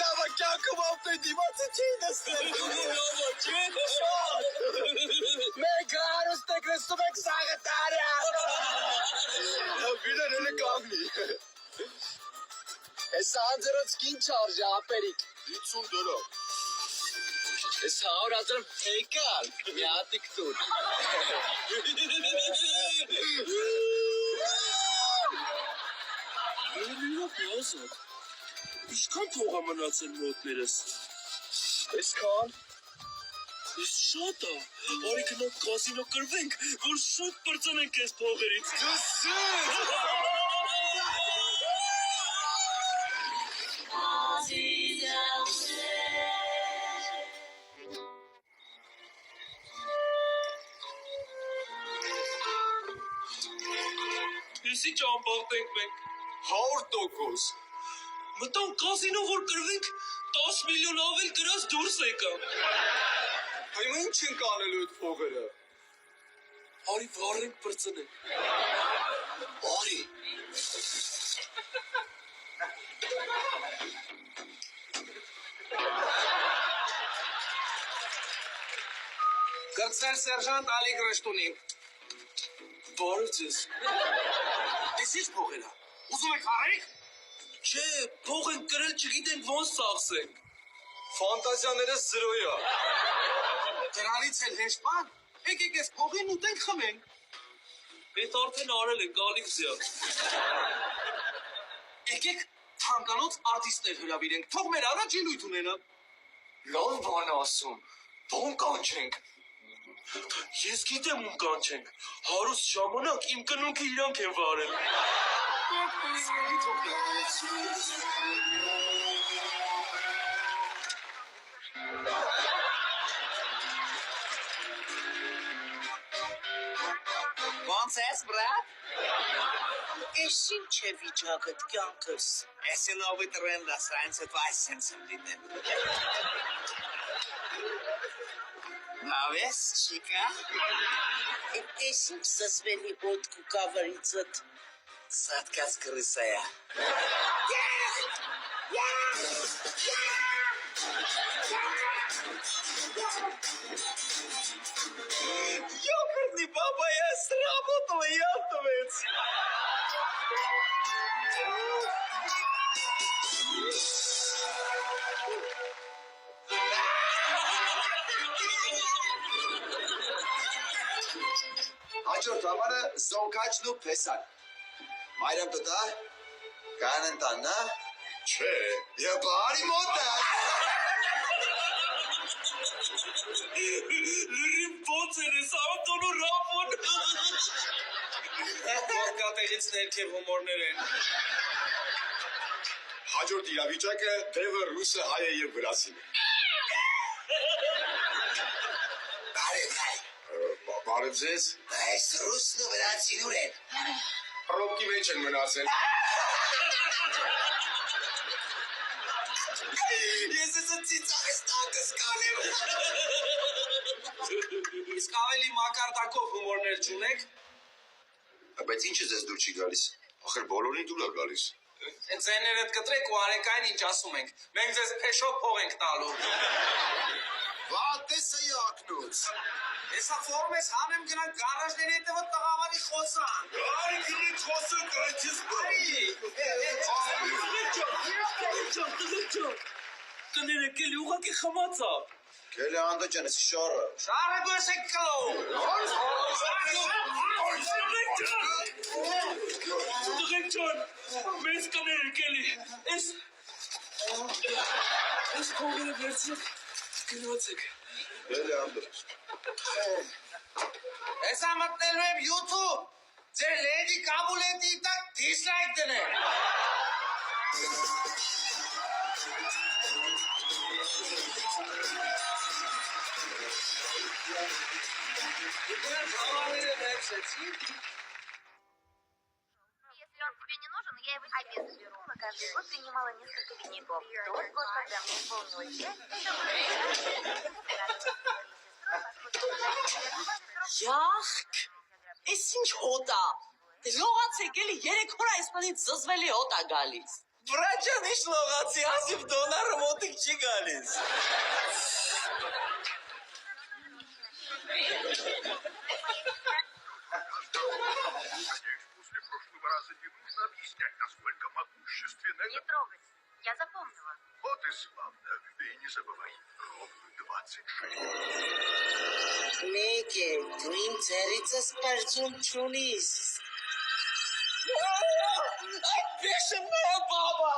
լավա կյանքում ապտոյ դիմացը չի նստել։ Լավա չէ։ Մենք հարուստ եք նստում եք սաղըտարյա։ Բիրեն հելը կանգնի։ Ես անձրոց կին չարժի ապերիք։ 50 դրամ։ Ես 100 հազար եկալ, մի հատիկ տուր։ Իրոք ազատ, ինչքան փող է մնացել մոտներս։ Այսքան։ Ես շատ է, արի գնանք կազինո կրվենք, որ շուտ պրծնենք այս փողերից։ Եսի ճամպաղտենք մենք։ 100%։ Մտան կազինո որ կրվենք, 10 միլիոն ավել գրած դուրս եկա։ Հայմ ինչ ենք անելու այդ փողերը։ Արի վառենք պրծնենք։ Արի։ Կրծեր սերժանտ Ալիկ Ռշտունին։ Բարև ձեզ։ Ես ինչ փողել է։ Ուզում եք վառեք։ Չէ, փող ենք կրել չգիտենք ոնց ծախսենք։ Ֆանտազիաներս զրոյա։ Դրանից էլ հեշտ բան։ Եկեք ես փողին ուտենք խմենք։ Էդ արդեն արել ենք, Ալիկ ձյան։ Եկեք թանկանոց արտիստներ հրավիրենք, թող մեր առաջ ելույթ ունենան։ Լավ բան ասում։ Բոն կանչենք։ Ես գիտեմ ում կանչենք։ Հարուստ ժամանակ իմ կնունքը իրանք են վարել։ Ոնց ես, բրատ։ Ես ինչ է վիճակդ կյանքս։ Ես նովի տրենդ ասրանց հետ վայսենց եմ դիտել։ Լավ ես, չիկա։ Ես ինչ զսվելի ոտք ու կավարիցըտ սատկած կրիսայա։ Ёкарный баба, я сработала, ятовец. Հաջորդ համարը զոնքաչն ու փեսան։ Մայրամ տտա, կան ընտաննա։ Չէ, և բարի մոտ է։ Լրիվ ոնց են ես, ավտոնու ռապոն։ Ոտկատեղից ներքև հումորներ են։ Հաջորդ իրավիճակը դևը ռուսը հայ է և վրացին է։ Բարև ձեզ։ Այս ռուսն ու վրացին ուր են։ Պրոբկի մեջ են մնացել։ Ես ես ծիծաղս տակս կանեմ։ Իսկ ավելի մակարդակով հումորներ չունեք։ Բայց ինչ է ձեզ դուր չի գալիս։ Ախր բոլորին դուր է գալիս։ Ձեներդ կտրեք ու արեկային ինչ ասում ենք։ Մենք ձեզ փեշով փող ենք տալու։ Վատեսը յակնուց։ Եսա ֆորմ ես հանեմ գնանք գարաժների հետևը տղավարի խոսան։ Արի գնի խոսը կայցիս Կներեք էլի ուղակի խմացա։ Կելը անդը ճանես շարը։ Շարը դու ես եք կլով։ Տղեք ճան, մեզ կներեք էլի, ես փողերը վերցրեք, գնացեք։ Կելը անդը։ Եսա մտնելու եմ YouTube, ձեր լեդի կաբուլետի տակ դիսլայք դնեմ։ Если он тебе не нужен, я его себе заберу. Каждый год принимала несколько винников. Тот год, когда мне исполнилось 5, Յախք, ես ինչ հոտ է, լողացեք էլի 3 օր այսպանից զզվելի հոտ է գալիս։ Բրաջան իշ լողացի, ասիվ դոնարը մոտիկ չի գալիս։ После прошлого раза не нужно объяснять, насколько могущественна. Не трогать. Я запомнила. Вот и славно. И не забывай, ровно 26. Մեկե, դու իմ ձերիցս պրջում չունիս։ Այդ բեշը մեր բաբա։